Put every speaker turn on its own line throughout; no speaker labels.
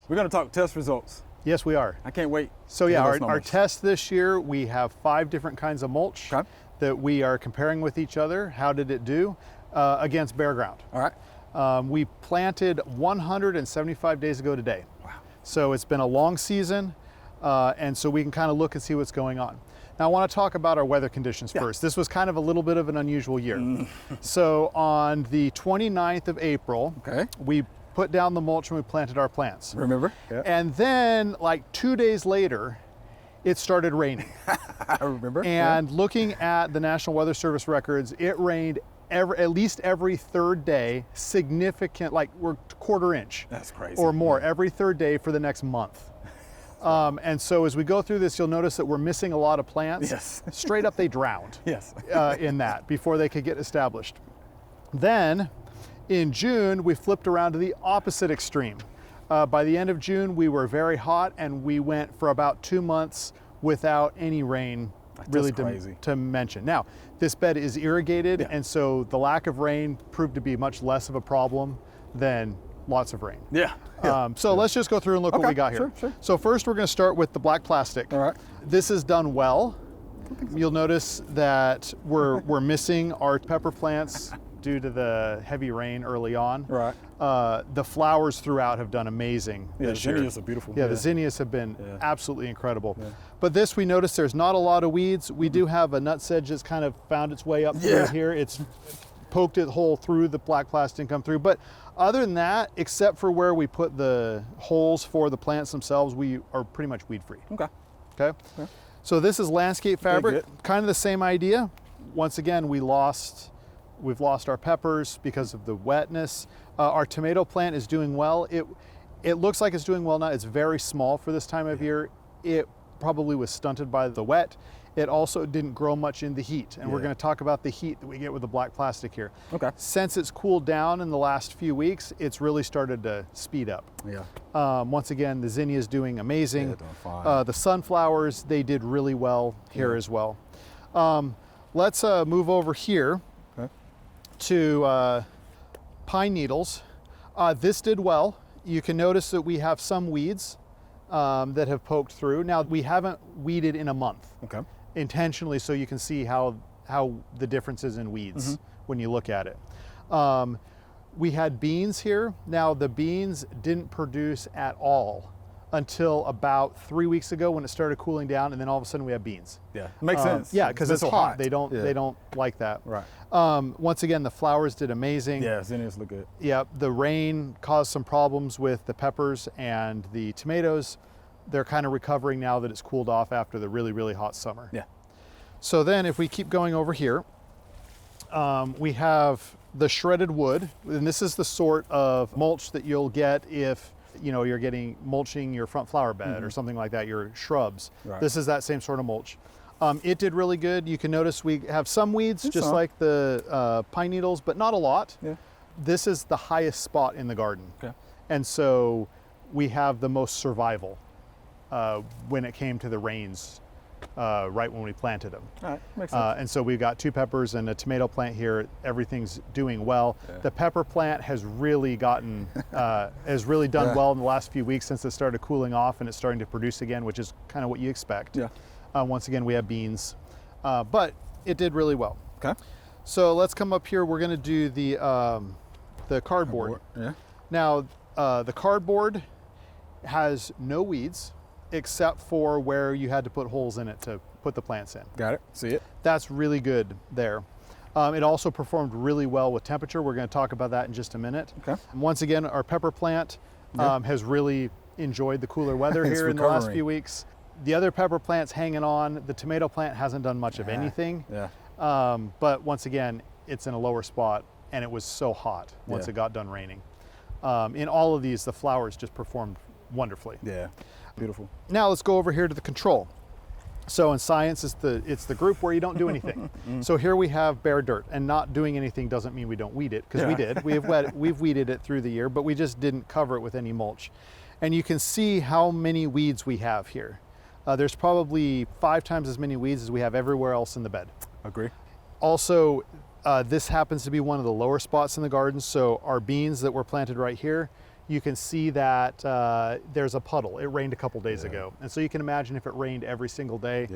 We're going to talk test results.
Yes, we are.
I can't wait.
So yeah, our test this year, we have 5 different kinds of mulch that we are comparing with each other. How did it do against bare ground?
All right.
We planted 175 days ago today.
Wow.
So it's been a long season, and so we can kind of look and see what's going on. Now I want to talk about our weather conditions first. This was kind of a little bit of an unusual year. So on the 29th of April, we put down the mulch and we planted our plants.
Remember?
Yeah. And then like 2 days later, it started raining.
I remember.
And looking at the National Weather Service records, it rained at least every third day, significant, like we're quarter inch.
That's crazy.
Or more every third day for the next month. And so as we go through this, you'll notice that we're missing a lot of plants.
Yes.
Straight up, they drowned.
Yes.
In that before they could get established. Then in June, we flipped around to the opposite extreme. By the end of June, we were very hot and we went for about 2 months without any rain really to mention. Now, this bed is irrigated, and so the lack of rain proved to be much less of a problem than lots of rain. So let's just go through and look what we got here.
Sure.
So first we're going to start with the black plastic.
All right.
This is done well. You'll notice that we're missing our pepper plants due to the heavy rain early on.
Right.
The flowers throughout have done amazing.
Yeah, the zinnias are beautiful.
Yeah, the zinnias have been absolutely incredible. But this, we notice there's not a lot of weeds. We do have a nutsedge that's kind of found its way up through here. It's poked it hole through the black plastic and come through. But other than that, except for where we put the holes for the plants themselves, we are pretty much weed free. Okay. So this is landscape fabric, kind of the same idea. Once again, we've lost our peppers because of the wetness. Our tomato plant is doing well. It looks like it's doing well now. It's very small for this time of year. It probably was stunted by the wet. It also didn't grow much in the heat, and we're going to talk about the heat that we get with the black plastic here. Since it's cooled down in the last few weeks, it's really started to speed up. Once again, the zinnia is doing amazing. The sunflowers, they did really well here as well. Let's move over here to pine needles. This did well. You can notice that we have some weeds that have poked through. Now, we haven't weeded in a month. Intentionally, so you can see how the difference is in weeds when you look at it. We had beans here. Now the beans didn't produce at all until about 3 weeks ago when it started cooling down, and then all of a sudden we have beans.
Makes sense.
Yeah, because it's hot. They don't like that. Once again, the flowers did amazing.
Zinnias look good.
The rain caused some problems with the peppers and the tomatoes. They're kind of recovering now that it's cooled off after the really, really hot summer. So then if we keep going over here, we have the shredded wood, and this is the sort of mulch that you'll get if you're mulching your front flower bed or something like that, your shrubs. This is that same sort of mulch. It did really good. You can notice we have some weeds, just like the pine needles, but not a lot. This is the highest spot in the garden. And so we have the most survival when it came to the rains right when we planted them.
Makes sense.
And so we've got 2 peppers and a tomato plant here. Everything's doing well. The pepper plant has really done well in the last few weeks since it started cooling off and it's starting to produce again, which is kind of what you expect. Once again, we have beans, but it did really well. So let's come up here. We're going to do the cardboard. Now, the cardboard has no weeds, except for where you had to put holes in it to put the plants in.
Got it. See it.
That's really good there. It also performed really well with temperature. We're going to talk about that in just a minute. Once again, our pepper plant has really enjoyed the cooler weather here in the last few weeks. The other pepper plant's hanging on. The tomato plant hasn't done much of anything. But once again, it's in a lower spot, and it was so hot once it got done raining. In all of these, the flowers just performed wonderfully.
Beautiful.
Now let's go over here to the control. So in science, it's the group where you don't do anything. So here we have bare dirt, and not doing anything doesn't mean we don't weed it, because we did. We've weeded it through the year, but we just didn't cover it with any mulch. And you can see how many weeds we have here. There's probably 5 times as many weeds as we have everywhere else in the bed.
Agree.
Also, this happens to be one of the lower spots in the garden, so our beans that were planted right here, you can see that there's a puddle. It rained a couple days ago. And so you can imagine if it rained every single day,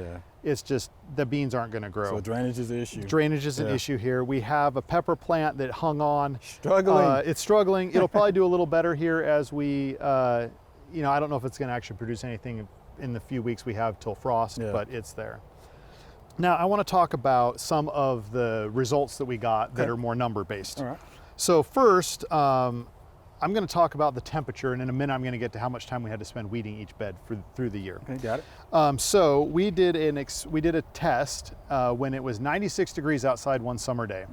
it's just, the beans aren't gonna grow.
So drainage is an issue.
Drainage is an issue here. We have a pepper plant that hung on.
Struggling.
It's struggling. It'll probably do a little better here as we, I don't know if it's gonna actually produce anything in the few weeks we have till frost, but it's there. Now I wanna talk about some of the results that we got that are more number based.
All right.
So first, I'm going to talk about the temperature, and in a minute I'm going to get to how much time we had to spend weeding each bed through the year.
Okay, got it.
So we did a test when it was 96 degrees outside one summer day,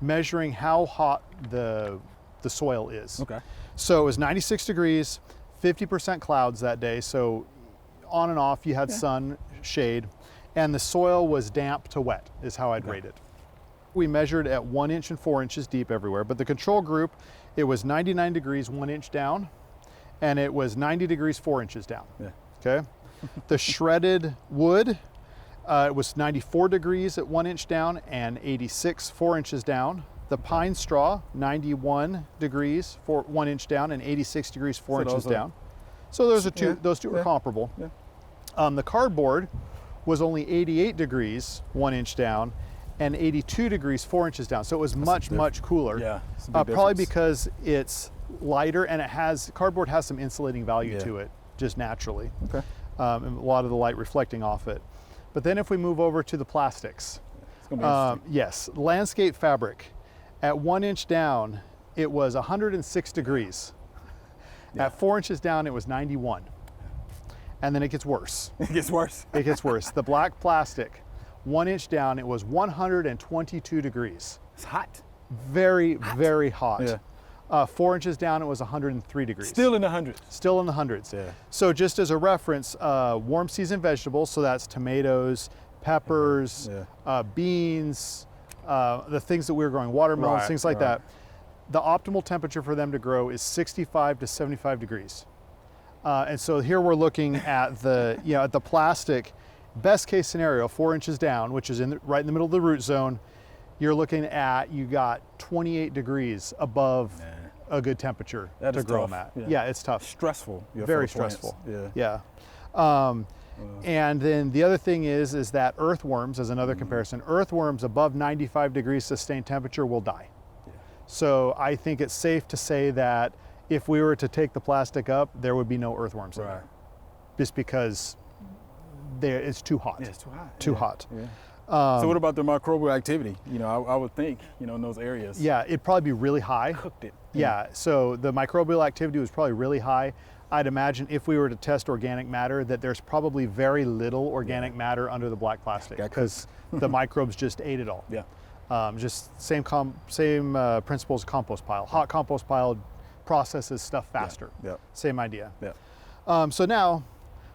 measuring how hot the soil is.
Okay.
So it was 96 degrees, 50% clouds that day. So on and off, you had sun, shade, and the soil was damp to wet is how I'd rate it. We measured at 1 inch and 4 inches deep everywhere, but the control group, it was 99 degrees 1 inch down, and it was 90 degrees 4 inches down. Okay. The shredded wood, it was 94 degrees at 1 inch down and 86 4 inches down. The pine straw, 91 degrees 1 inch down and 86 degrees 4 inches down. So those two are comparable. The cardboard was only 88 degrees 1 inch down and 82 degrees 4 inches down. So it was much cooler.
Yeah,
probably because it's lighter and cardboard has some insulating value to it just naturally.
Okay.
And a lot of the light reflecting off it. But then if we move over to the plastics,
it's gonna be interesting.
yes, landscape fabric, at 1 inch down, it was 106 degrees. At 4 inches down, it was 91. And then it gets worse.
It gets worse.
It gets worse. The black plastic, 1 inch down, it was 122 degrees.
It's hot.
Very hot.
Yeah.
4 inches down, it was 103 degrees.
Still in the hundreds.
Still in the hundreds.
Yeah.
So just as a reference, warm season vegetables, so that's tomatoes, peppers, beans, the things that we were growing, watermelons, things like that. The optimal temperature for them to grow is 65 to 75 degrees. And so here we're looking at at the plastic. Best case scenario, 4 inches down, which is right in the middle of the root zone, you got 28 degrees above a good temperature to grow them at. Yeah, it's tough.
Stressful.
Very stressful.
Yeah.
And then the other thing is that earthworms, as another comparison, earthworms above 95 degrees sustained temperature will die. So I think it's safe to say that if we were to take the plastic up, there would be no earthworms in there, just because it's too hot.
Yeah, it's too hot.
Too hot.
Yeah. So what about the microbial activity? I would think, in those areas.
Yeah, it'd probably be really high.
Cooked it.
Yeah, so the microbial activity was probably really high. I'd imagine if we were to test organic matter that there's probably very little organic matter under the black plastic because the microbes just ate it all.
Yeah.
Just same principles as compost pile. Hot compost pile processes stuff faster.
Yeah.
Same idea.
Yeah.
So now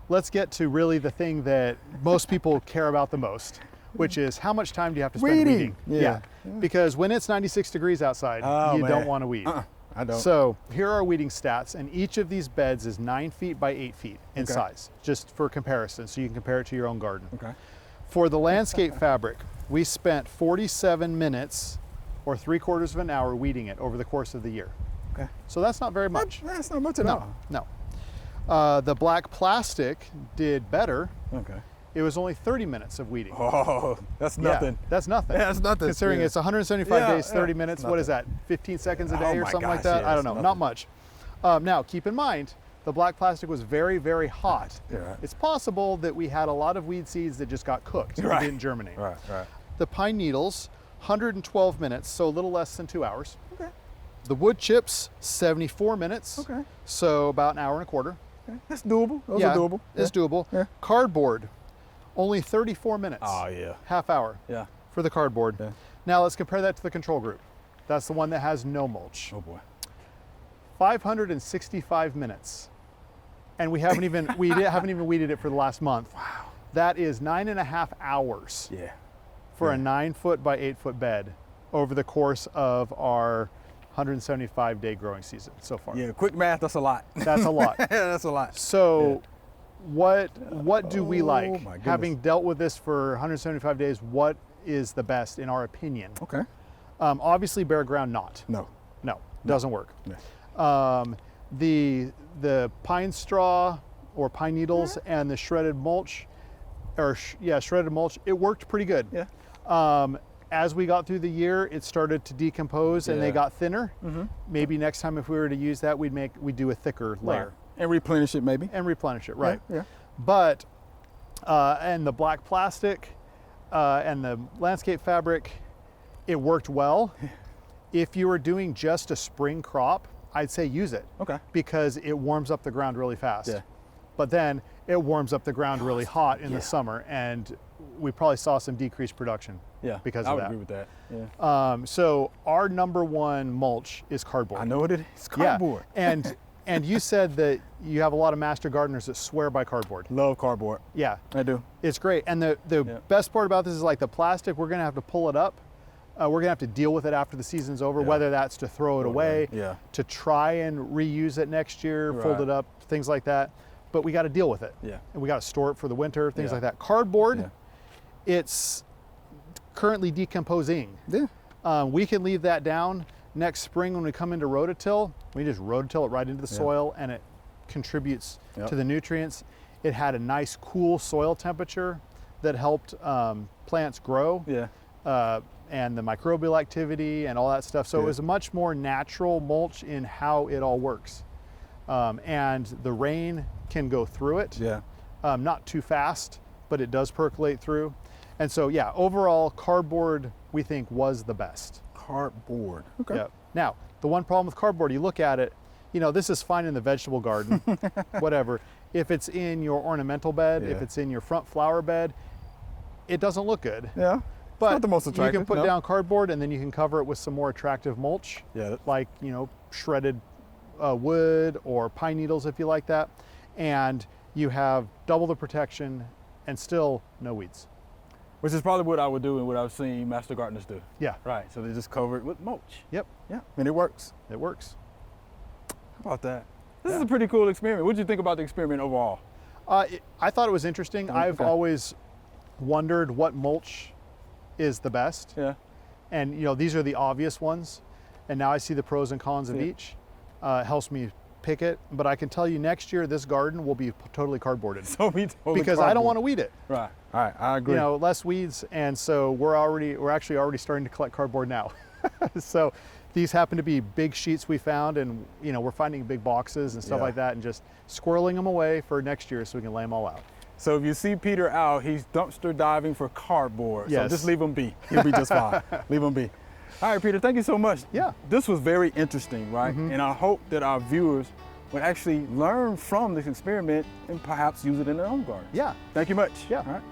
let's get to really the thing that most people care about the most, which is how much time do you have to spend weeding? Yeah. Because when it's 96 degrees outside, you don't want to weed.
I don't.
So here are our weeding stats, and each of these beds is 9 feet by 8 feet in size, just for comparison, so you can compare it to your own garden.
Okay.
For the landscape fabric, we spent 47 minutes or 3/4 of an hour weeding it over the course of the year.
Okay.
So that's not very much.
That's not much at all.
No. The black plastic did better.
Okay.
It was only 30 minutes of weeding.
Oh, that's nothing.
Yeah, that's nothing.
Yeah, that's nothing.
Considering it's 175 days, 30 minutes, what is that, 15 seconds a day or something like that? I don't know, not much. Now, keep in mind, the black plastic was very hot.
Yeah.
It's possible that we had a lot of weed seeds that just got cooked and didn't germinate.
Right.
The pine needles, 112 minutes, so a little less than 2 hours.
Okay.
The wood chips, 74 minutes.
Okay.
So about an hour and a quarter.
Okay. That's doable. Those are doable.
It's doable.
Yeah.
Cardboard, only 34 minutes.
Oh, yeah.
Half hour.
Yeah.
For the cardboard.
Yeah.
Now let's compare that to the control group. That's the one that has no mulch.
Oh boy.
565 minutes. And we haven't even weeded it for the last month.
Wow.
That is 9.5 hours.
Yeah.
For a 9 foot by 8 foot bed over the course of our 175 day growing season so far.
Yeah, quick math, that's a lot.
That's a lot.
Yeah, that's a lot.
So what do we like?
My goodness.
Having dealt with this for 175 days, what is the best in our opinion?
Okay.
Obviously bare ground not.
No.
No, doesn't work.
Yeah.
the pine straw or pine needles and the shredded mulch, shredded mulch, it worked pretty good.
Yeah.
As we got through the year, it started to decompose and they got thinner. Maybe next time if we were to use that, we'd do a thicker layer.
Right. And replenish it maybe.
And replenish it, right.
Yeah.
But, and the black plastic and the landscape fabric, it worked well. If you were doing just a spring crop, I'd say use it.
Okay.
Because it warms up the ground really fast.
Yeah.
But then it warms up the ground really hot in the summer, and we probably saw some decreased production.
Yeah.
Because
I
of
would
that.
agree with that. Yeah.
So our #1 mulch is cardboard.
I know what it is. Cardboard.
Yeah. And you said that you have a lot of master gardeners that swear by cardboard.
Love cardboard.
Yeah.
I do.
It's great. And the best part about this is like the plastic, we're gonna have to pull it up. We're gonna have to deal with it after the season's over, whether that's to throw it away, to try and reuse it next year, fold it up, things like that. But we gotta deal with it.
Yeah.
And we gotta store it for the winter, things like that. Cardboard, it's currently decomposing.
Yeah.
We can leave that down. Next spring when we come into rototill, we just rototill it right into the soil and it contributes to the nutrients. It had a nice cool soil temperature that helped plants grow.
Yeah.
And the microbial activity and all that stuff. So it was a much more natural mulch in how it all works. And the rain can go through it.
Yeah.
Not too fast, but it does percolate through. And so yeah, overall cardboard we think was the best.
Cardboard. Okay.
Yeah. Now, the one problem with cardboard, you look at it, you know, this is fine in the vegetable garden, whatever. If it's in your ornamental bed, if it's in your front flower bed, it doesn't look good.
Yeah.
But
not the most attractive,
you can put down cardboard and then you can cover it with some more attractive mulch, like, you know, shredded wood or pine needles if you like that. And you have double the protection and still no weeds.
Which is probably what I would do and what I've seen master gardeners do.
Yeah.
Right. So they just cover it with mulch.
Yep.
Yeah. And it works.
It works.
How about that? This is a pretty cool experiment. What did you think about the experiment overall?
I thought it was interesting. I've always wondered what mulch is the best.
Yeah.
And you know, these are the obvious ones. And now I see the pros and cons of each. It helps me pick it. But I can tell you next year, this garden will be totally cardboarded.
So
because I don't want to weed it.
Right. All right. I agree.
You know, less weeds. And so we're actually already starting to collect cardboard now. So these happen to be big sheets we found, and you know, we're finding big boxes and stuff like that and just squirreling them away for next year so we can lay them all out.
So if you see Peter out, he's dumpster diving for cardboard.
Yes.
So just leave him be. He'll be just fine. Leave him be. All right, Peter, thank you so much.
Yeah.
This was very interesting, right? And I hope that our viewers would actually learn from this experiment and perhaps use it in their own garden.
Yeah.
Thank you much.
Yeah.
All right.